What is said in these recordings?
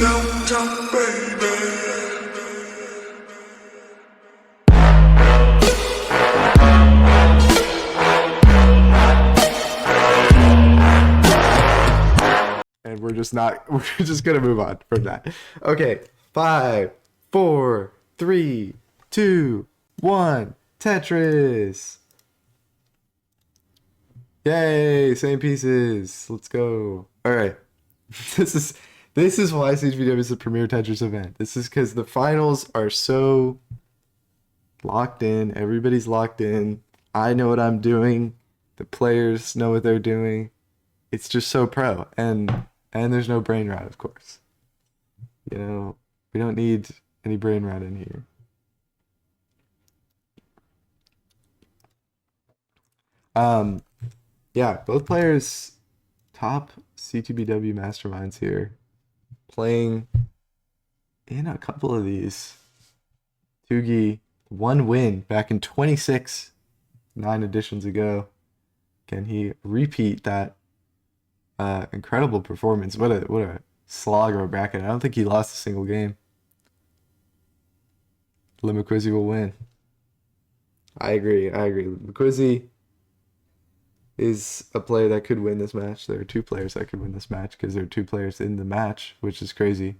downtown, baby. And we're just gonna move on from that. Okay, 5, 4, 3, 2, 1. Tetris. Yay, same pieces. Let's go. All right. This is why Ctbw is the premier Tetris event. This is because the finals are so locked in. Everybody's locked in. I know what I'm doing. The players know what they're doing. It's just so pro, and there's no brain rot, of course. You know, we don't need any brain rot in here. Yeah, both players top Ctbw masterminds here, playing in a couple of these. Tugi, 1 win back in 26, 9 editions ago. Can he repeat that incredible performance? What a slog of a bracket. I don't think he lost a single game. Limacquizzi will win. I agree. Limacquizzi is a player that could win this match. There are 2 players that could win this match because there are 2 players in the match, which is crazy.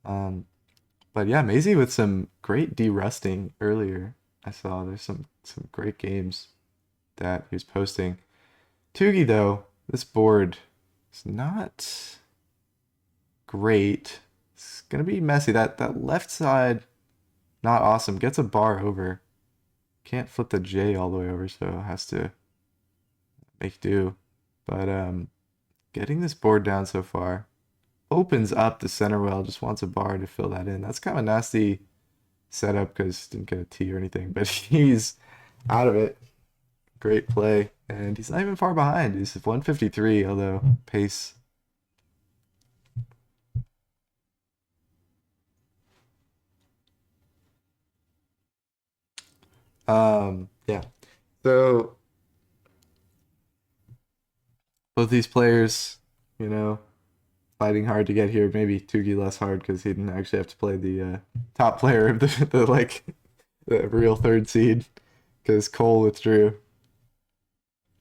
But yeah, Masy with some great de-rusting earlier. I saw there's some great games that he was posting. Tugi, though, this board is not great. It's gonna be messy. That left side, not awesome. Gets a bar over. Can't flip the J all the way over, so has to make do. But getting this board down so far opens up the center well. Just wants a bar to fill that in. That's kind of a nasty setup because didn't get a T or anything, but he's out of it. Great play, and he's not even far behind. He's 153, although pace. Yeah. So both these players, you know, fighting hard to get here. Maybe Tugi less hard because he didn't actually have to play the top player of the real 3rd seed because Cole withdrew.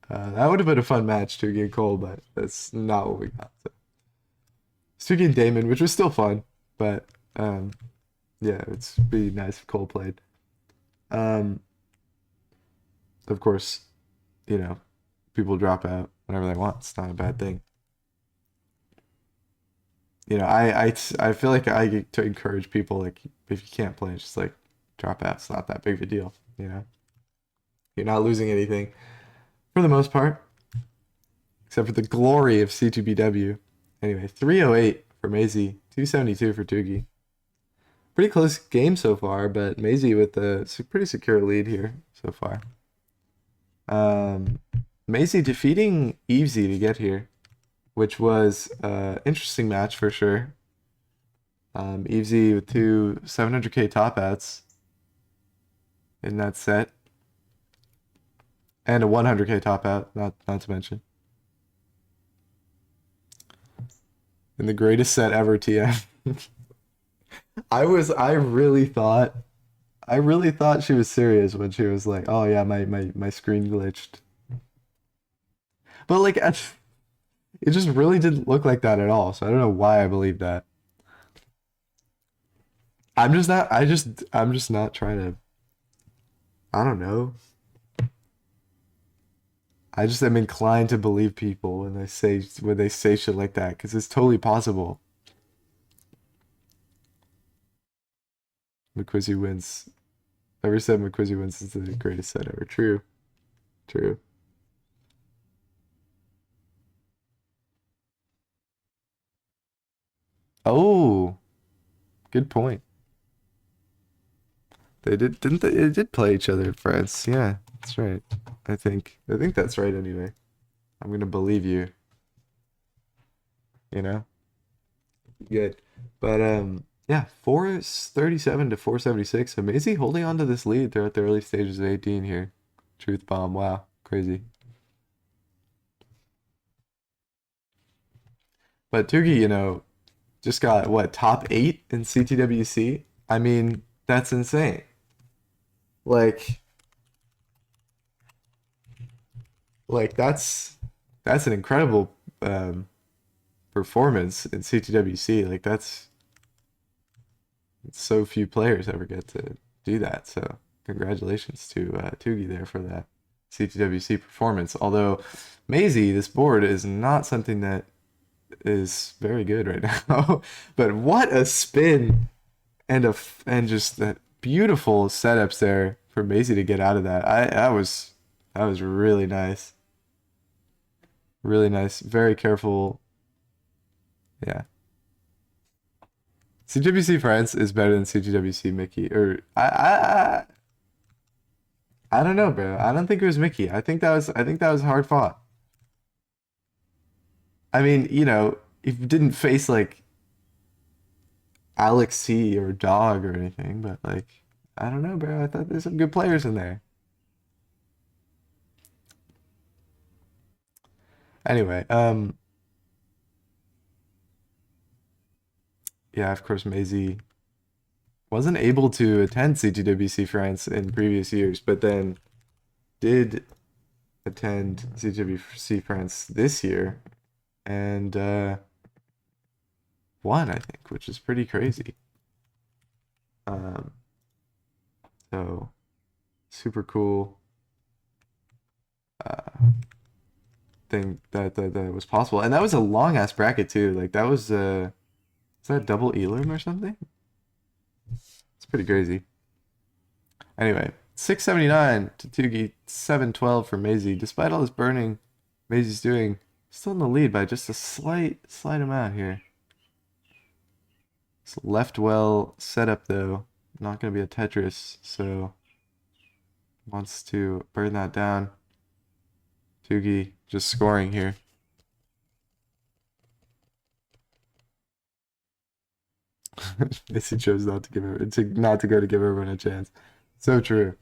That would have been a fun match, Tugi and Cole, but that's not what we got. So. Tugi and Damon, which was still fun, but yeah, it's be nice if Cole played. Of course, you know, people drop out whenever they want. It's not a bad thing. You know, I feel like I get to encourage people, like, if you can't play, just like drop out. It's not that big of a deal, you know. You're not losing anything for the most part, except for the glory of Ctbw. Anyway, 308 for Masy, 272 for Tugi. Pretty close game so far, but Masy with a pretty secure lead here so far. Masy defeating Evesy to get here, which was an interesting match for sure. Evesy with 2 700k top outs in that set. And a 100k top out, not to mention. In the greatest set ever, TM. I really thought she was serious when she was like, "Oh yeah, my screen glitched." But like, it just really didn't look like that at all. So I don't know why I believe that. I'm just not trying to. I don't know. I just am inclined to believe people when they say shit like that because it's totally possible. McQuizzy wins. Ever said McQuizzy wins is the greatest set ever. True. Oh, good point. They did play each other in France. Yeah, that's right. I think that's right anyway. I'm gonna believe you. You know? Good. But yeah, 437 to 476. Amazing holding on to this lead throughout the early stages of 18 here. Truth bomb. Wow. Crazy. But Tugi, you know, just got what, top 8 in CTWC? I mean, that's insane. Like that's an incredible performance in CTWC. Like that's so few players ever get to do that. So congratulations to Tugi there for that CTWC performance. Although Masy, this board is not something that is very good right now. But what a spin and just that beautiful setups there for Masy to get out of that. That was really nice. Really nice. Very careful. Yeah. CGWC France is better than CGWC Mickey. Or I don't know, bro. I don't think it was Mickey. I think that was hard fought. I mean, you know, if you didn't face like Alex C or Dog or anything, but like I don't know, bro. I thought there's some good players in there. Anyway, yeah, of course, Maisie wasn't able to attend CTWC France in previous years, but then did attend CTWC France this year and won, I think, which is pretty crazy. Um, so super cool thing that was possible, and that was a long ass bracket too. Like that was is that double Elam or something? It's pretty crazy. Anyway, 679 to Tugi, 712 for Masy. Despite all this burning Masy's doing, still in the lead by just a slight amount here. It's left well set up though. Not gonna be a Tetris, so wants to burn that down. Tugi just scoring here. Missy chose not to go to give everyone a chance. So true.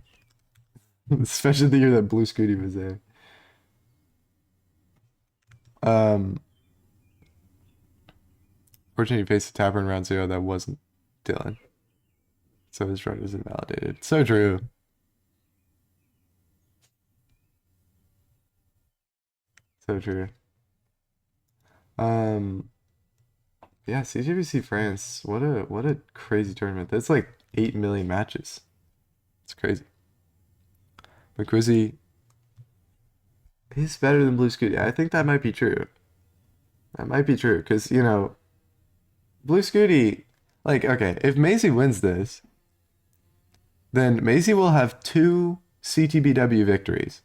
Especially the year that Blue Scooty was there. Fortunately, he faced a tapper in round 0 that wasn't Dylan. So his run was invalidated. So true. So true. Yeah, CGBC France. What a crazy tournament. That's like 8 million matches. It's crazy. McQuizzy is better than Blue Scooty. I think that might be true. That might be true because you know, Blue Scooty. Like, okay, if Masy wins this, then Masy will have 2 CTBW victories.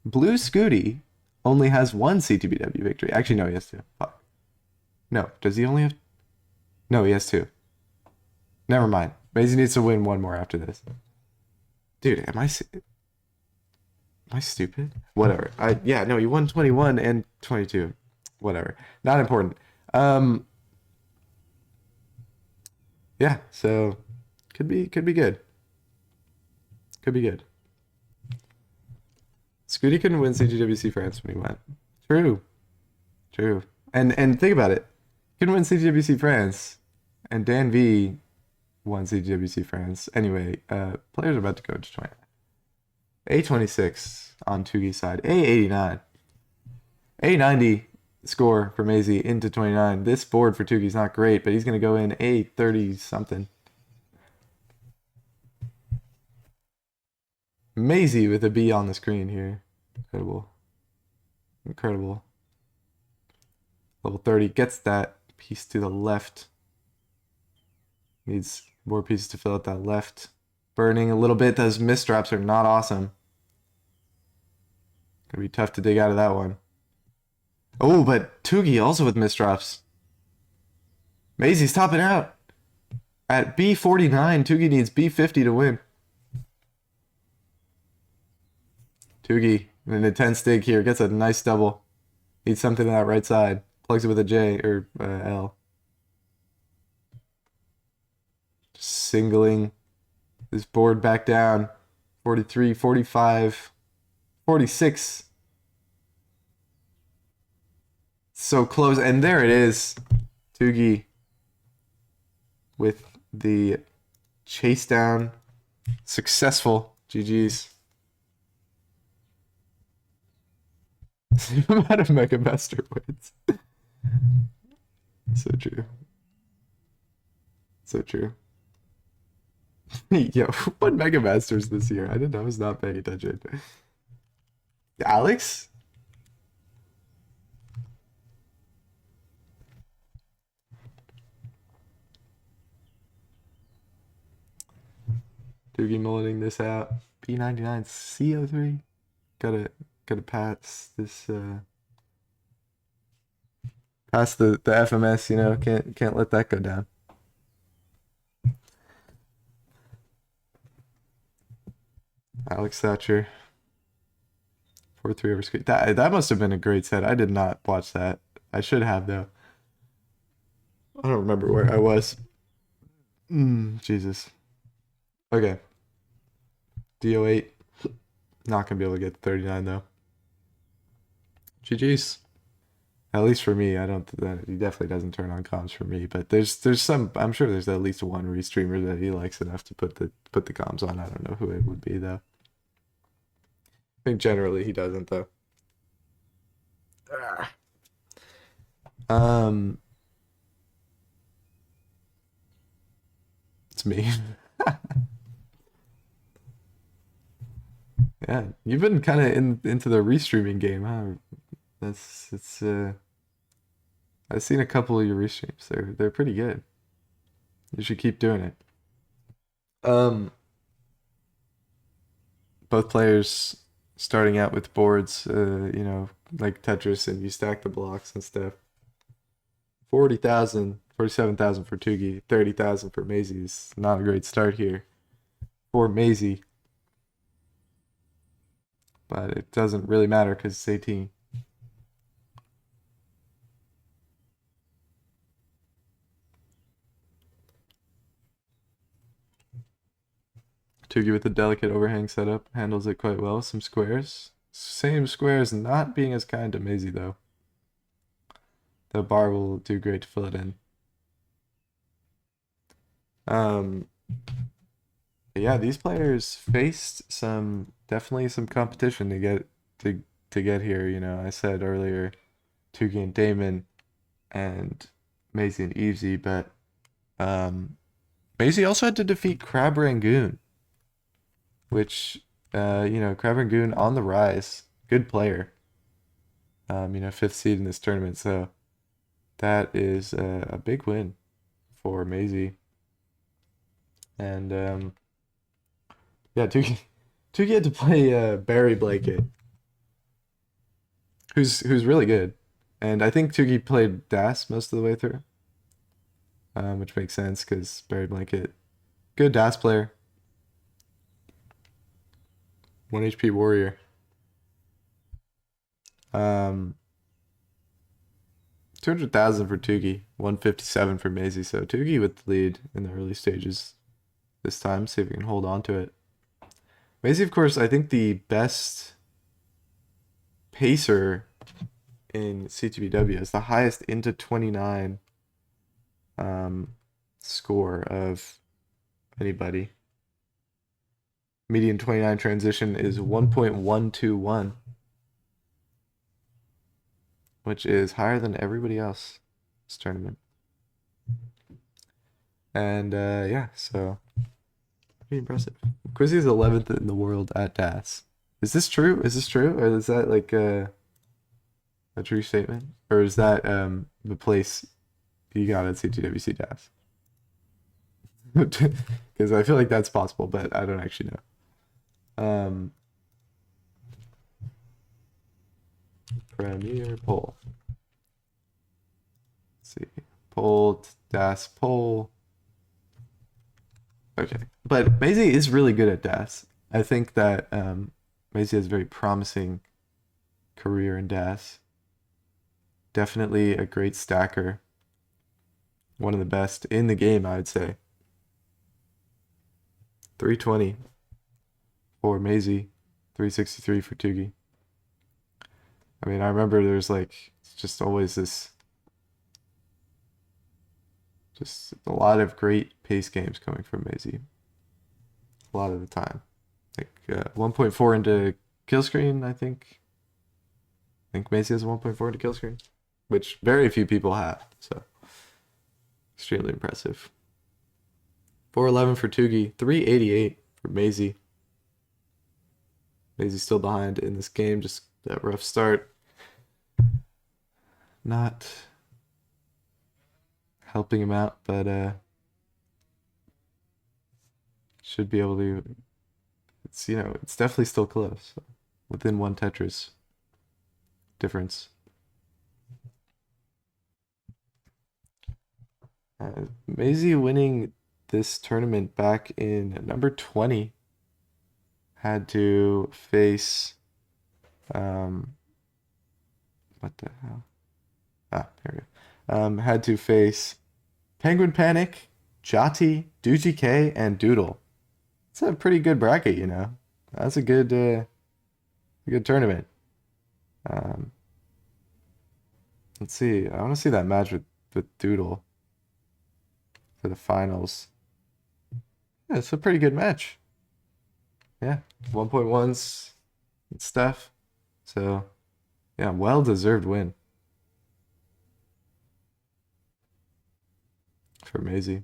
Blue Scooty only has 1 CTBW victory. Actually, no, he has 2. Fuck. No, does he only have? No, he has 2. Never mind. Masy needs to win 1 more after this. Dude, am I stupid? Whatever. Yeah, no, he won 21 and 22. Whatever. Not important. Yeah, so could be good. Could be good. Scooty couldn't win CGWC France when he went. True. True. And think about it. Couldn't win CGWC France, and Dan V won CGWC France. Anyway, players are about to go to 20. A26 on Tugi's side. A89. A90 score for Masy into 29. This board for Tugi's not great, but he's going to go in A30 something. Masy with a B on the screen here. Incredible. Incredible. Level 30 gets that piece to the left. Needs more pieces to fill out that left. Burning a little bit. Those misdrops are not awesome. Gonna be tough to dig out of that one. Oh, but Tugi also with misdrops. Masy's topping out. At B49, Tugi needs B50 to win. Tugi, in an intense dig here, gets a nice double. Needs something on that right side. Plugs it with a J or L. Just singling this board back down. 43, 45, 46. So close. And there it is. Tugi with the chase down. Successful. GG's. Same amount of Mega Master wins. So true. So true. Yo, what Mega Masters this year? I was not paying attention. Alex? Tugi mulleting this out. P99 CO3. Gotta pass this pass the FMS, you know, can't let that go down. Alex Thatcher. 4-3 over screen. That must have been a great set. I did not watch that. I should have though. I don't remember where I was. Jesus. Okay. DO8. Not gonna be able to get 39 though. GG's. At least for me, I don't. He definitely doesn't turn on comms for me. But there's some. I'm sure there's at least one restreamer that he likes enough to put the comms on. I don't know who it would be though. I think generally he doesn't though. It's me. Yeah, you've been kind of into the restreaming game, huh? I've seen a couple of your restreams. They're pretty good. You should keep doing it. Both players starting out with boards, you know, like Tetris, and you stack the blocks and stuff. 47,000 for Tugi, 30,000 for Masy. Is not a great start here for Masy. But it doesn't really matter because it's 18. Tugi with the delicate overhang setup handles it quite well. Some squares. Same squares not being as kind to Masy though. The bar will do great to fill it in. Yeah, these players faced definitely some competition to get here. You know, I said earlier, Tugi and Damon, and Masy and Evesy, but Masy also had to defeat Crab Rangoon, which you know, Crab Rangoon on the rise, good player. You know, 5th seed in this tournament, so that is a big win for Masy. And yeah, Tugi had to play Barry Blanket, who's really good, and I think Tugi played Das most of the way through, which makes sense because Barry Blanket, good Das player, 1 HP warrior. 200,000 for Tugi, 157 for Masy. So Tugi with the lead in the early stages this time. See if we can hold on to it. Masy, of course, I think the best pacer in Ctbw is the highest into 29 score of anybody. Median 29 transition is 1.121, which is higher than everybody else this tournament. And yeah, so pretty impressive. Quizzy is 11th in the world at DAS. Is this true? Is this true? Or is that like a true statement? Or is that the place you got at CTWC DAS? Because I feel like that's possible, but I don't actually know. Premier poll. Let's see. Poll, DAS poll. Okay. But Masy is really good at DAS. I think that Masy has a very promising career in DAS. Definitely a great stacker. One of the best in the game, I would say. 320 for Masy, 363 for Tugi. I mean, I remember there's like just always this Just a lot of great pace games coming from Masy. A lot of the time. Like 1.4 into kill screen, I think. I think Masy has 1.4 into kill screen, which very few people have. So extremely impressive. 411 for Tugi, 388 for Masy. Masy's still behind in this game, just that rough start. Not helping him out, but should be able to. It's it's definitely still close, so within one Tetris difference. Masy winning this tournament back in number 20 had to face what the hell? There we go. Had to face Penguin Panic, Jati, Duji K, and Doodle. It's a pretty good bracket, you know. That's a good tournament. Let's see. I want to see that match with Doodle for the finals. Yeah, it's a pretty good match. Yeah, 1.1s and stuff. So, yeah, well-deserved win for Masy.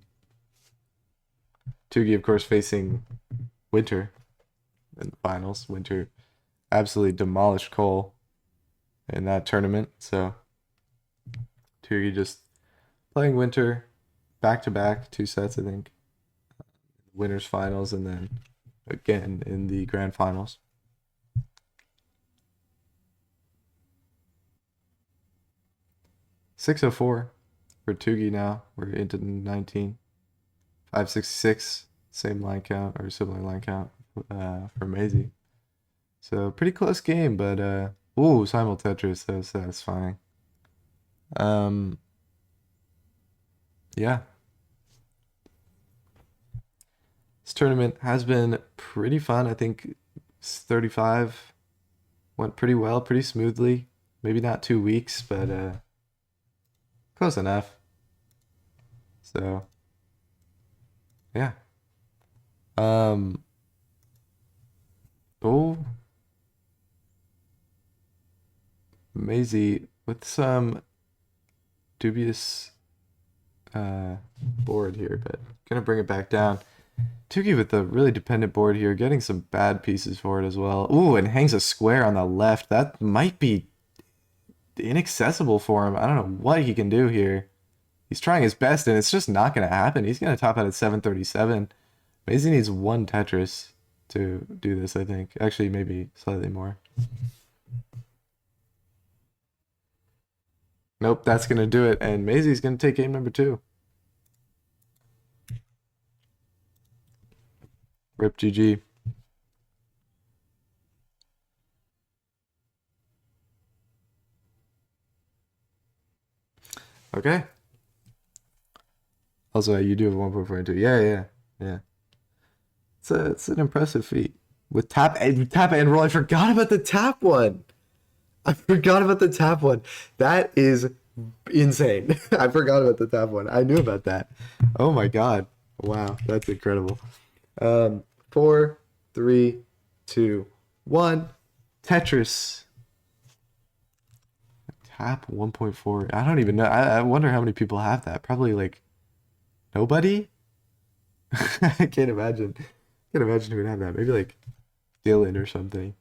Tugi, of course, facing Winter in the finals. Winter absolutely demolished Cole in that tournament. So, Tugi just playing Winter back-to-back, 2 sets, I think. Winners finals, and then again in the grand finals. .604 for Tugi now. We're into 19. 566, same line count or similar line count for Masy. So pretty close game, but ooh, simul Tetris, that was satisfying. Yeah. This tournament has been pretty fun. I think 35 went pretty well, pretty smoothly. Maybe not 2 weeks, but close enough. So yeah. Oh, Masy with some dubious board here, but gonna bring it back down. Tugi with a really dependent board here, getting some bad pieces for it as well. Ooh, and hangs a square on the left. That might be inaccessible for him. I don't know what he can do here. He's trying his best, and it's just not going to happen. He's going to top out at 737. Masy needs 1 Tetris to do this, I think. Actually, maybe slightly more. Nope, that's going to do it, and Masy's going to take game number 2. Rip GG. Okay. Also, you do have 1.42. Yeah. It's an impressive feat. With tap and roll. I forgot about the tap one. That is insane. I forgot about the tap one. I knew about that. Oh my god. Wow, that's incredible. 4, 3, 2, 1. Tetris. Tap 1.4. I don't even know. I wonder how many people have that. Probably like nobody. I can't imagine. Who would have that. Maybe like Dylan or something.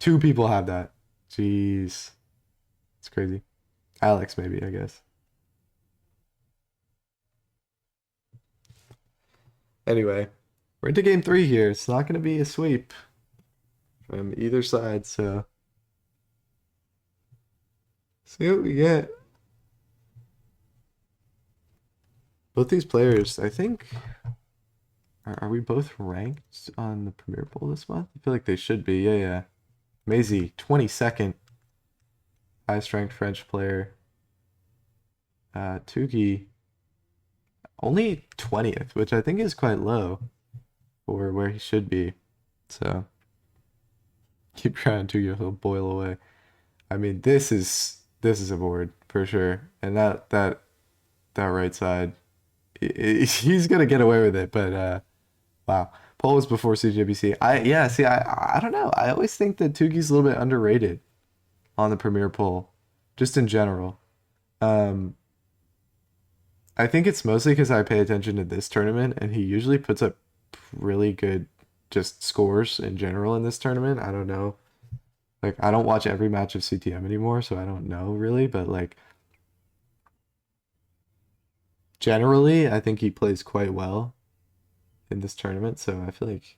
2 people have that. Jeez. It's crazy. Alex, maybe, I guess. Anyway, we're into game 3 here. It's not going to be a sweep from either side, so see what we get. Both these players, I think, are we both ranked on the Premier Bowl this month? I feel like they should be. Yeah. Masy, 22nd. Highest ranked French player. Tugi, only 20th, which I think is quite low for where he should be. So keep trying, Tugi, he'll boil away. I mean, this is a board for sure, and that that right side. He's gonna get away with it, but wow. Paul was before CJBC. Yeah, see, I don't know. I always think that Tugi's a little bit underrated on the Premier poll, just in general. Um, I think it's mostly because I pay attention to this tournament, and he usually puts up really good just scores in general in this tournament. I don't know. Like, I don't watch every match of CTM anymore, so I don't know really, but like generally, I think he plays quite well in this tournament, so I feel like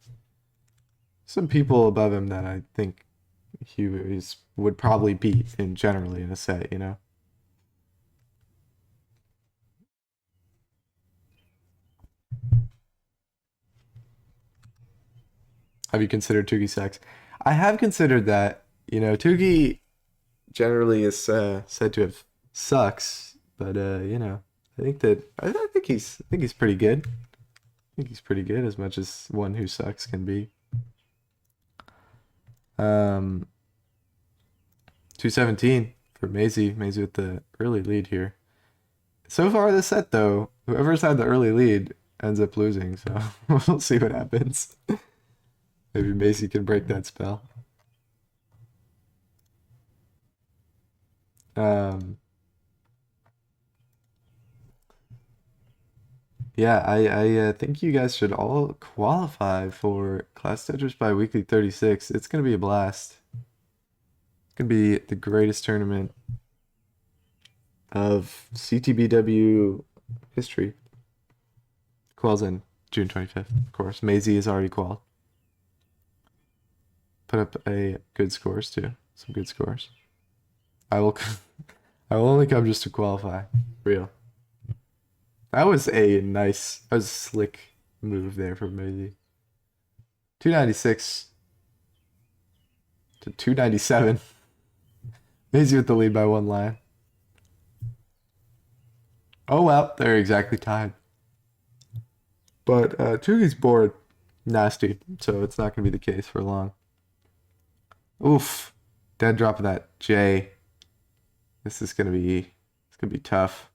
some people above him that I think would probably beat in generally in a set, you know? Have you considered Tugi sex? I have considered that. You know, Tugi generally is said to have sucks, but you know, I think he's pretty good. I think he's pretty good as much as one who sucks can be. 217 for Masy. Masy with the early lead here. So far this set though, whoever's had the early lead ends up losing, so we'll see what happens. Maybe Masy can break that spell. Um, yeah, I think you guys should all qualify for Class Tetris Bi-Weekly 36. It's gonna be a blast. It's gonna be the greatest tournament of Ctbw history. Qual's in June 25th, of course. Masy is already qualified. Put up a good scores too. Some good scores. I will I will only come just to qualify. Real. That was a slick move there from Masy. 296 to 297. Masy with the lead by one line. Oh well, they're exactly tied. But Tugi's board nasty, so it's not gonna be the case for long. Oof. Dead drop of that J. It's gonna be tough.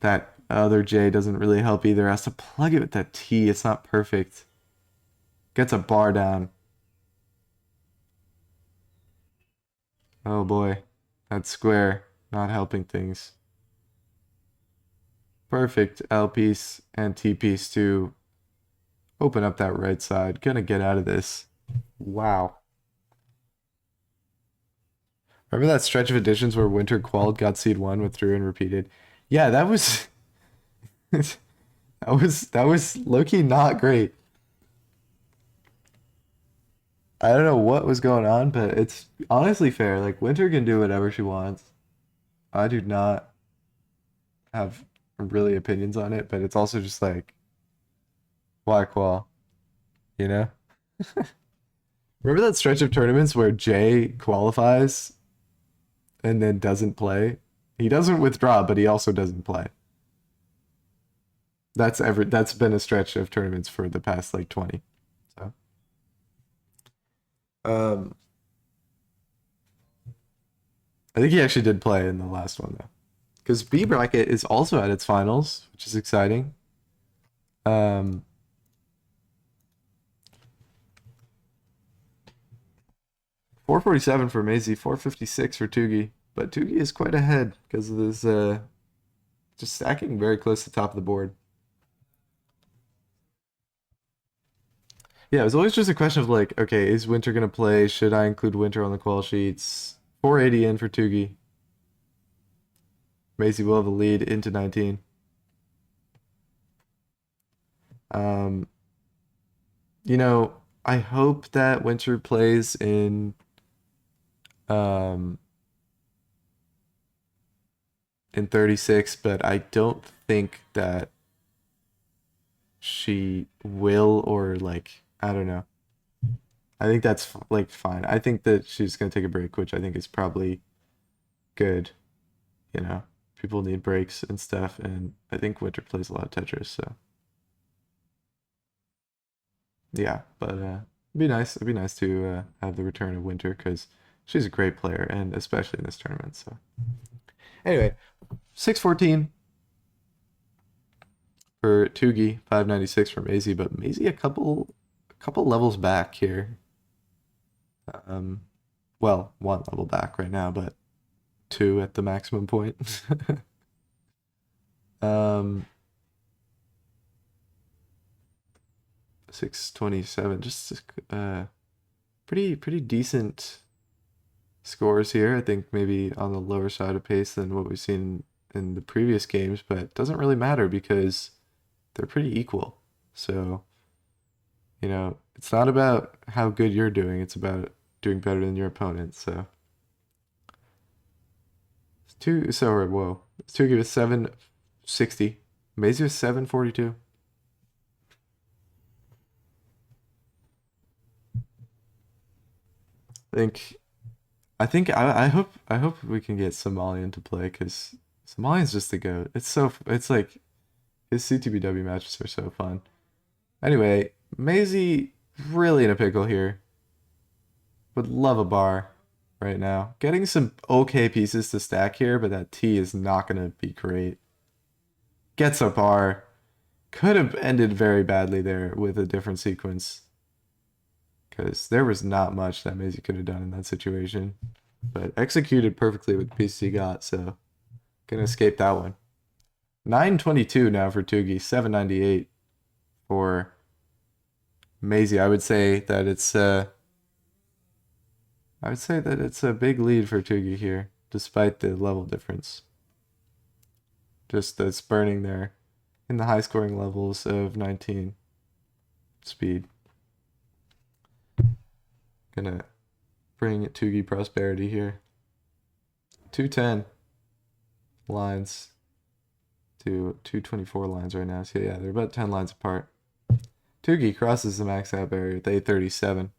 That other J doesn't really help either. Has to plug it with that T. It's not perfect. Gets a bar down. Oh boy. That square not helping things. Perfect L piece and T piece to open up that right side. Gonna get out of this. Wow. Remember that stretch of editions where Winter qualled, got seed 1, withdrew, and repeated? Yeah, that was that was low-key not great. I don't know what was going on, but it's honestly fair. Like Winter can do whatever she wants. I do not have really opinions on it, but it's also just like why qual, you know? Remember that stretch of tournaments where Jay qualifies and then doesn't play? He doesn't withdraw, but he also doesn't play. That's been a stretch of tournaments for the past like 20. So um I think he actually did play in the last one though. Because B bracket is also at its finals, which is exciting. Um 447 for Masy, 456 for Tugi. But Tugi is quite ahead because of this just stacking very close to the top of the board. Yeah, it was always just a question of like, okay, is Winter gonna play? Should I include Winter on the qual sheets? 480 in for Tugi. Masy will have a lead into 19. Um, you know, I hope that Winter plays um in 36, but I don't think that she will, or like I don't know. I think that's like fine. I think that she's gonna take a break, which I think is probably good. You know, people need breaks and stuff, and I think Winter plays a lot of Tetris, so yeah. But it'd be nice. It'd be nice to have the return of Winter because she's a great player, and especially in this tournament. So Anyway, 614 for Tugi, 596 for Masy, but Masy a couple levels back here. Well, one level back right now, but two at the maximum point. 627, just pretty decent scores here. I think maybe on the lower side of pace than what we've seen in the previous games, but it doesn't really matter because they're pretty equal. So, it's not about how good you're doing, it's about doing better than your opponent. So, whoa. Tugi was 760. Masy was 742. I hope we can get Somalian to play because Somalian's just the goat. It's like his Ctbw matches are so fun. Anyway, Masy really in a pickle here. Would love a bar right now. Getting some okay pieces to stack here, but that T is not gonna be great. Gets a bar. Could have ended very badly there with a different sequence. Because there was not much that Masy could have done in that situation. But executed perfectly with the pieces he got, so gonna escape that one. 922 now for Tugi, 798 for Masy. I would say that it's a big lead for Tugi here, despite the level difference. Just that's burning there in the high scoring levels of 19 speed. Gonna bring Tugi prosperity here. 210 lines to 224 lines right now. So yeah, they're about 10 lines apart. Tugi crosses the max out barrier with 837.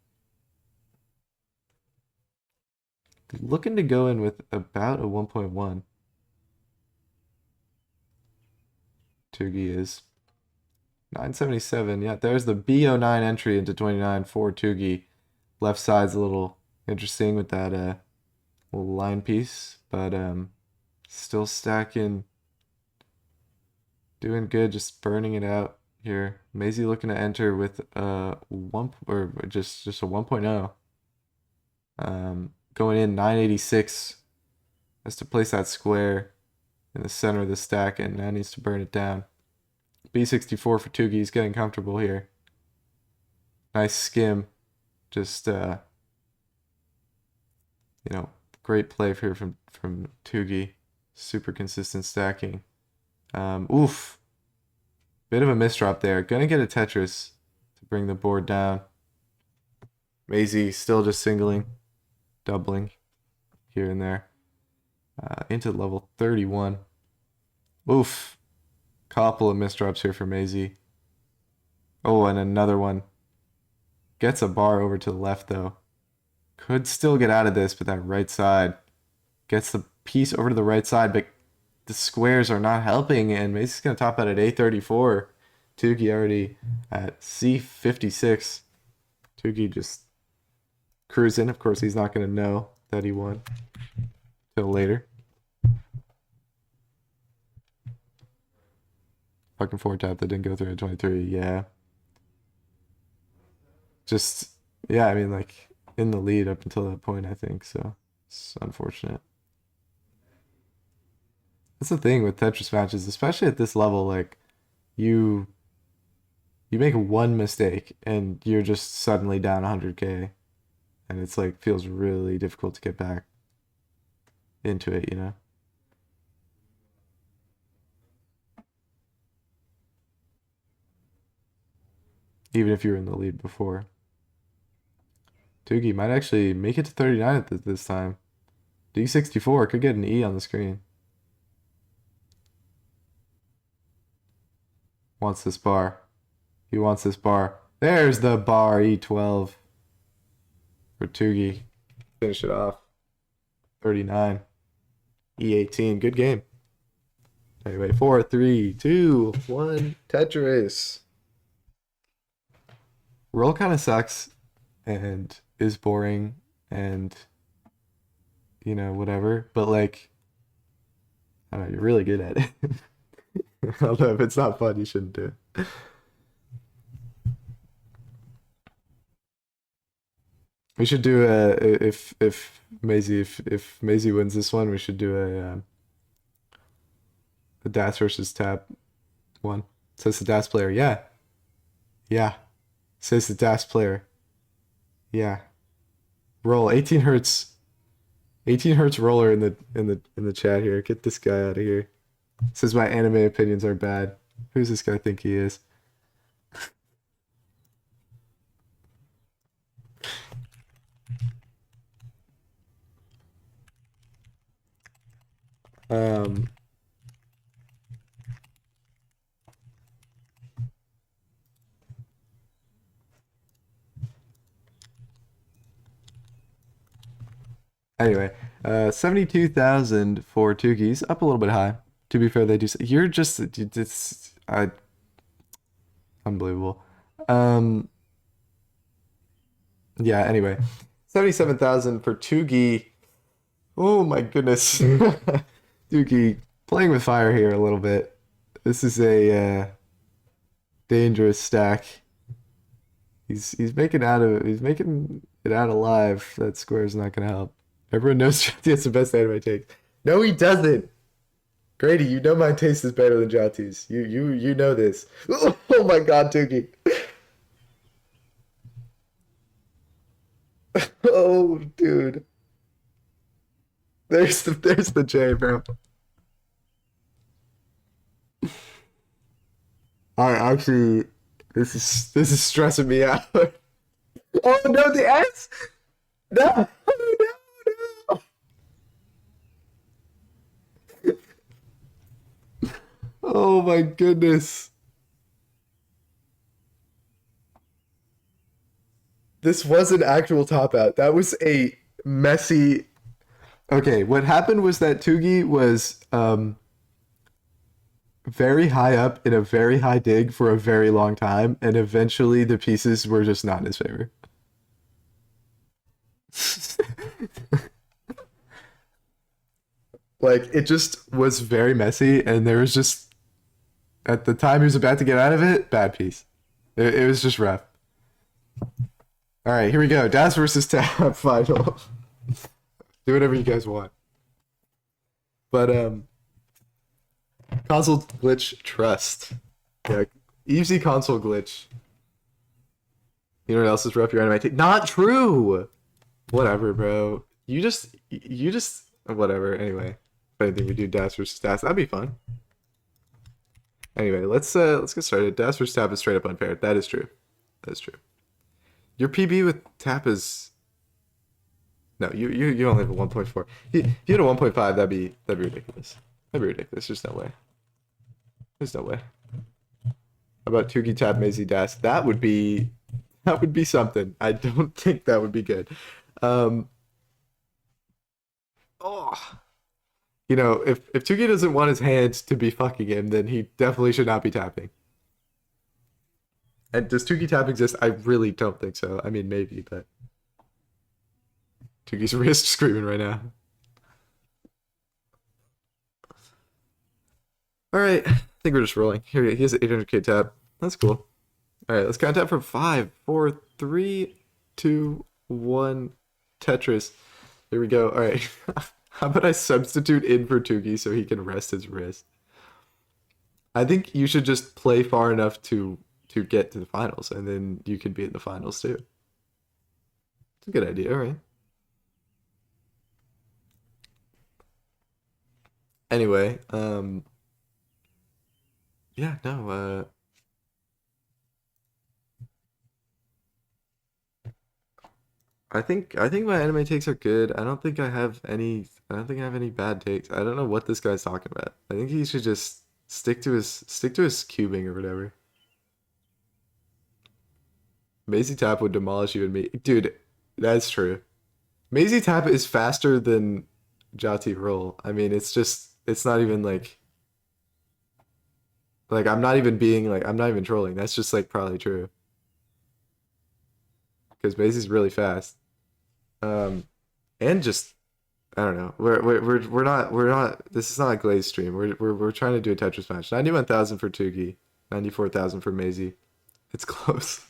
Looking to go in with about a 1.1. Tugi is 977. Yeah, there's the B09 entry into 29 for Tugi. Left side's a little interesting with that little line piece, but still stacking. Doing good, just burning it out here. Masy looking to enter with one or just a 1.0. Going in 986 has to place that square in the center of the stack, and now needs to burn it down. B64 for Tugi. He's getting comfortable here. Nice skim. Just great play here from Tugi. Super consistent stacking. Oof. Bit of a misdrop there. Gonna get a Tetris to bring the board down. Masy still just singling, doubling here and there. Into level 31. Oof. Couple of misdrops here for Masy. Oh, and another one. Gets a bar over to the left, though. Could still get out of this, but that right side. Gets the piece over to the right side, but the squares are not helping, and Masy's going to top out at A34. Tugi already at C56. Tugi just cruising. Of course, he's not going to know that he won till later. Fucking four tap that didn't go through at 23. Yeah. Just, yeah, I mean, like, in the lead up until that point, I think, so it's unfortunate. That's the thing with Tetris matches, especially at this level, like, you make one mistake and you're just suddenly down 100K, and it's like feels really difficult to get back into it, even if you were in the lead before. Tugi might actually make it to 39 at this time. D64 could get an E on the screen. Wants this bar. He wants this bar. There's the bar, E12 for Tugi. Finish it off. 39. E18. Good game. Anyway, 4, 3, 2, 1. Tetris. Roll kind of sucks and is boring and whatever, but like I don't know, you're really good at it. Although if it's not fun, you shouldn't do it. We should do a if Masy wins this one, we should do a Das versus Tap one. Says the Das player. Yeah. Yeah. Says the Das player. Yeah. Roll 18 hertz. 18 hertz roller in the chat here. Get this guy out of here. Says my anime opinions are bad. Who's this guy think he is? Um Anyway, 72,000 for Tugi's, up a little bit high. To be fair, they do. You're just it's unbelievable. Um, yeah. Anyway, 77,000 for Tugi. Oh my goodness, Tugi playing with fire here a little bit. This is a dangerous stack. He's making it out alive. That square is not gonna help. Everyone knows Jati has the best anime take. No, he doesn't. Grady, you know my taste is better than Jati's. You know this. Oh my God, Tugi. Oh, dude. There's the J, bro. I actually this is stressing me out. Oh no, the S. No, no, no. Oh my goodness. This was an actual top out. That was a messy. Okay, what happened was that Tugi was very high up in a very high dig for a very long time, and eventually the pieces were just not in his favor. Like it just was very messy, and there was just at the time he was about to get out of it, bad piece. It was just rough. All right, here we go. Das versus Tab final. Do whatever you guys want. But console glitch trust. Yeah, easy console glitch. You know what else is rough? Your anime take. Not true. Whatever, bro. You just whatever. Anyway, if anything, we do Das versus Das. That'd be fun. Anyway, let's get started. Das versus Tap is straight up unfair. That is true. That is true. Your PB with Tap is no. You only have a 1.4. If you had a 1.5, that'd be ridiculous. That'd be ridiculous. There's no way. There's no way. How about Tugi Tap Masy Das? That would be something. I don't think that would be good. Oh, you know, if Tugi doesn't want his hands to be fucking him, then he definitely should not be tapping. And does Tugi Tap exist? I really don't think so. I mean, maybe, but Tugi's wrist screaming right now. All right, I think we're just rolling. Here he has an 800k tap. That's cool. All right, let's count down from 5, 4, 3, 2, 1. Tetris. Here we go. All right. How about I substitute in for Tugi so he can rest his wrist? I think you should just play far enough to get to the finals, and then you can be in the finals too. It's a good idea, right? Anyway, yeah, no, I think my anime takes are good. I don't think I have any bad takes. I don't know what this guy's talking about. I think he should just stick to his cubing or whatever. Masy Tap would demolish you and me. Dude, that's true. Masy Tap is faster than Jati Roll. I mean, it's not even like I'm not even trolling. That's just like probably true. Because Masy's really fast. And just I don't know. We're not. This is not a Glaze stream. We're trying to do a Tetris match. 91,000 for Tugi, 94,000 for Masy. It's close.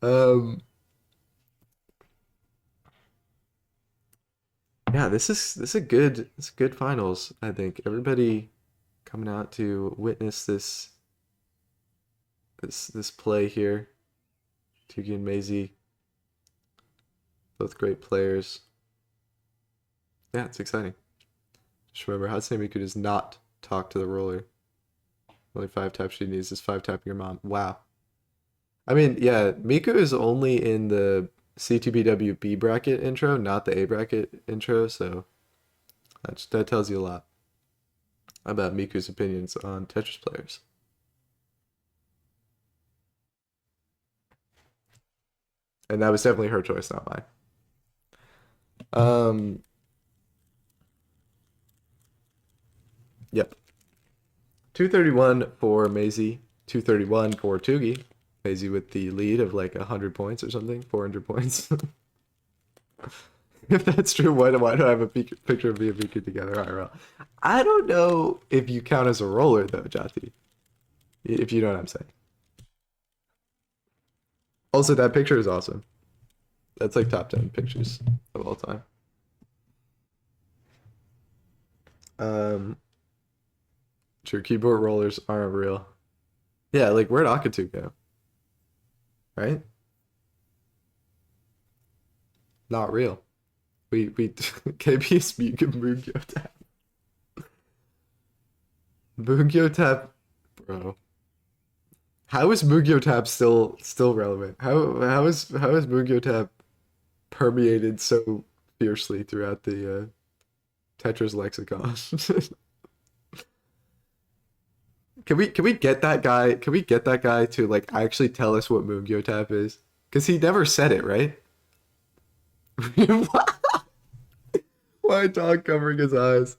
Um. Yeah, this is a good finals. I think everybody coming out to witness this play here. Tugi and Masy, both great players. Yeah, it's exciting. Just remember, Hatsune Miku does not talk to the roller. Only 5 taps she needs is 5 tapping your mom. Wow. I mean, yeah, Miku is only in the Ctbw B bracket intro, not the A bracket intro, so that tells you a lot about Miku's opinions on Tetris players. And that was definitely her choice, not mine. Yep. 231 for Masy, 231 for Tugi. Masy with the lead of like 100 points or something, 400 points. If that's true, why do I have a picture of me and Miku together IRL? I don't know if you count as a roller though, Jati. If you know what I'm saying. Also, that picture is awesome. That's like top 10 pictures of all time. True, keyboard rollers aren't real. Yeah, like where'd Akatu go? Right? Not real. We KB's Mugyo tap. Mugyo tap, bro. How is Mugyo tap still relevant? How is Mugyo tap permeated so fiercely throughout the Tetris lexicon? Can we get that guy? Can we get that guy to like actually tell us what Mugyo tap is? Because he never said it, right? Why dog covering his eyes?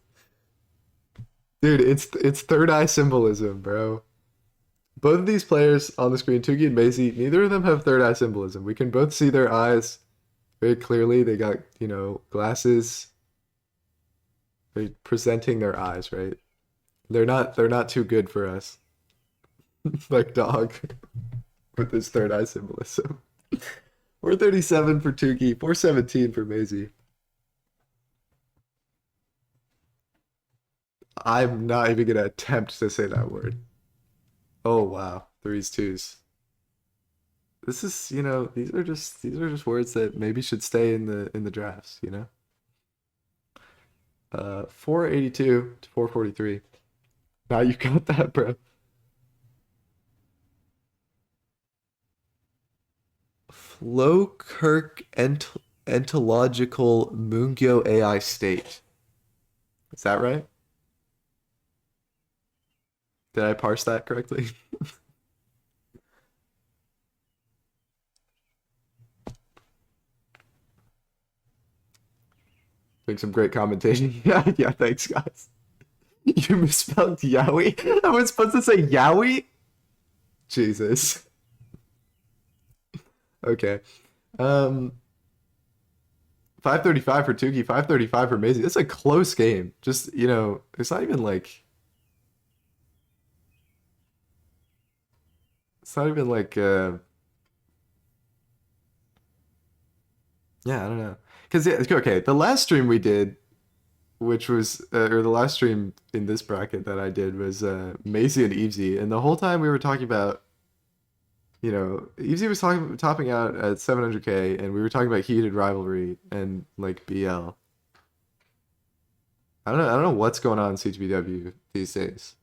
Dude, it's third eye symbolism, bro. Both of these players on the screen, Tugi and Masy, neither of them have third eye symbolism. We can both see their eyes very clearly. They got, glasses. They're presenting their eyes, right? They're not too good for us. Like dog with this third eye symbolism. 437 for Tugi, 417 for Masy. I'm not even gonna attempt to say that word. Oh wow, threes, twos. This is, these are just words that maybe should stay in the drafts, 482 to 443. Now you got that, bro. Flow-Kirk Entological Mungyo AI state. Is that right? Did I parse that correctly? Doing some great commentation. Yeah, yeah, thanks, guys. You misspelled Yowie? I was supposed to say Yowie? Jesus. Okay. Um, 535 for Tugi, 535 for Masy. It's a close game. Just, it's not even like it's not even like yeah, I don't know. Cuz okay, the last stream we did, which was or the last stream in this bracket that I did was Masy and Evesy, and the whole time we were talking about Evesy was topping out at 700k, and we were talking about heated rivalry and like BL. I don't know what's going on in Ctbw these days.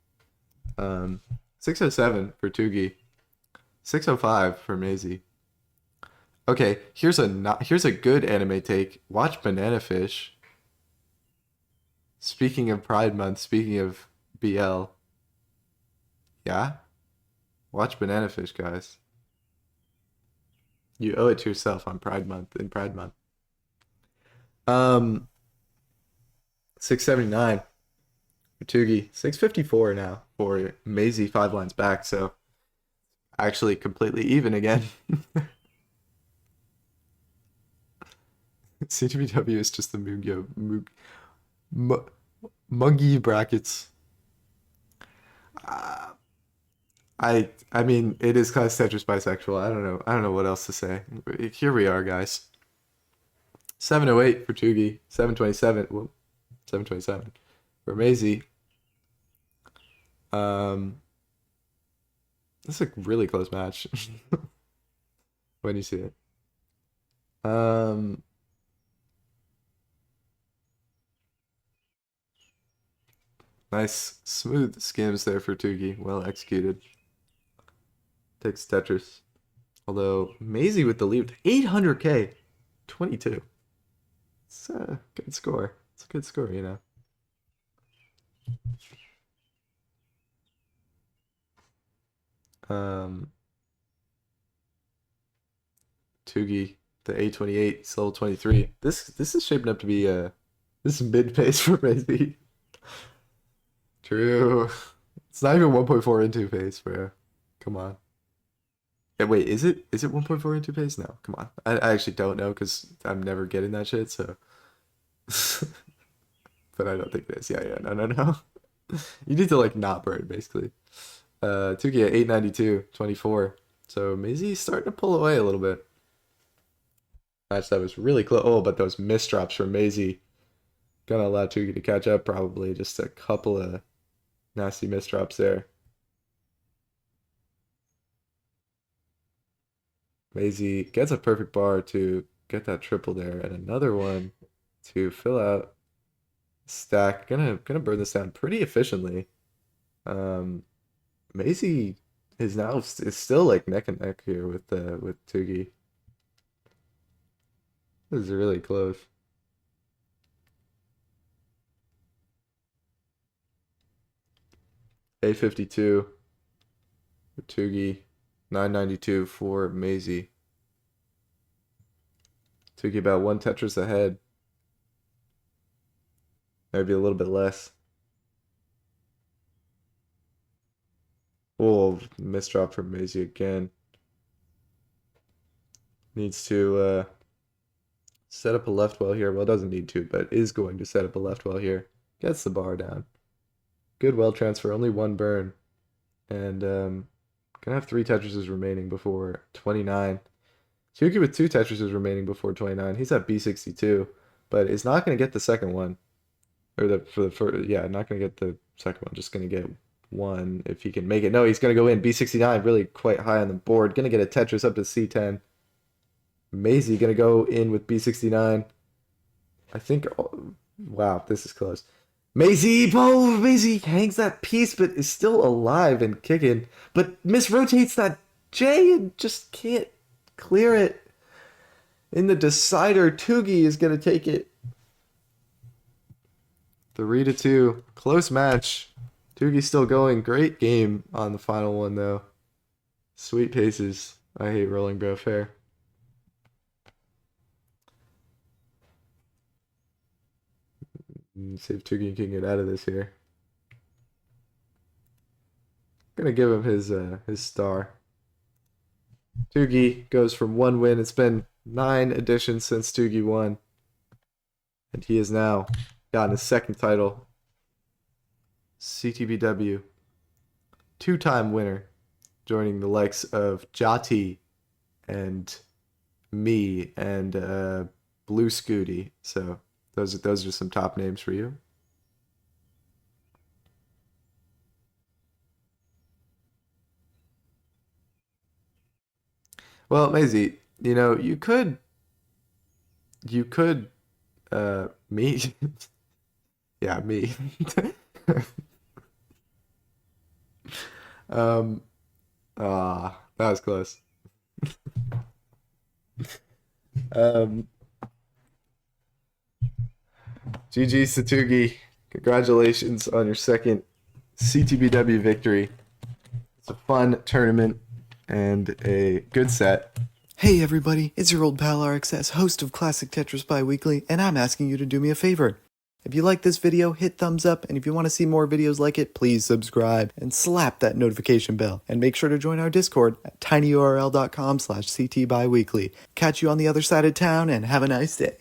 607 for Tugi, 605 for Masy. Okay, here's a good anime take. Watch Banana Fish. Speaking of Pride Month, speaking of BL. Yeah? Watch Banana Fish, guys. You owe it to yourself on Pride Month in Pride Month. 679 for Tugi. 654 now for Masy, 5 lines back, so actually completely even again. CTBW is just the Muggy brackets. Uh, I mean, it is class Tetris bisexual. I don't know. I don't know what else to say. Here we are, guys. 708 for Tugi. 727. Well, 727 for Masy. This is a really close match when you see it. Nice smooth skims there for Tugi. Well executed. Takes Tetris. Although Masy with the lead, 800k, 22. It's a good score. It's a good score, you know. Um, Tugi, the A28, it's level 23. This is shaping up to be this is mid pace for Masy. True. It's not even 1.4 into pace, bro. Come on. Yeah, wait, is it 1.4 into pace? No, come on. I actually don't know because I'm never getting that shit, so but I don't think it is. Yeah, no. You need to like not burn basically. Tuki at 892, 24. So Mazy's starting to pull away a little bit. Match that was really close. Oh, but those misdrops from Masy gonna allow Tuki to catch up probably. Just a couple of nasty misdrops there. Masy gets a perfect bar to get that triple there, and another one to fill out stack. Gonna burn this down pretty efficiently. Um, Masy is still like neck and neck here with Tugi. This is really close. A52 for Tugi, 992 for Masy. Tugi about one Tetris ahead. Maybe a little bit less. Oh, misdrop from Masy again. Needs to set up a left well here. Well, doesn't need to, but is going to set up a left well here. Gets the bar down. Good well transfer, only one burn. And gonna have three Tetrises remaining before 29. Tuki with two Tetrises remaining before 29. He's at B62, but is not gonna get the second one. Or yeah, not gonna get the second one, just gonna get one if he can make it. No, he's gonna go in B69, really quite high on the board. Gonna get a Tetris up to C10. Masy gonna go in with B69. I think, oh, wow, this is close. Masy hangs that piece, but is still alive and kicking, but misrotates that J and just can't clear it. In the decider, Tugi is gonna take it. 3-2, close match. Tugi's still going. Great game on the final one though. Sweet paces. I hate rolling, bro. Fair. See if Tugi can get out of this here. Gonna give him his star. Tugi goes from one win. It's been 9 editions since Tugi won. And he has now gotten his second title. Ctbw. 2-time winner. Joining the likes of Jati and me and Blue Scooty. So those are some top names for you. Well, Maisie, you could me. Yeah, me. um that was close. Um GG Satugi. Congratulations on your second CTBW victory. It's a fun tournament and a good set. Hey everybody, it's your old pal RXS, host of Classic Tetris Bi-Weekly, and I'm asking you to do me a favor. If you like this video, hit thumbs up, and if you want to see more videos like it, please subscribe and slap that notification bell. And make sure to join our Discord at tinyurl.com/ctbiweekly. Catch you on the other side of town, and have a nice day.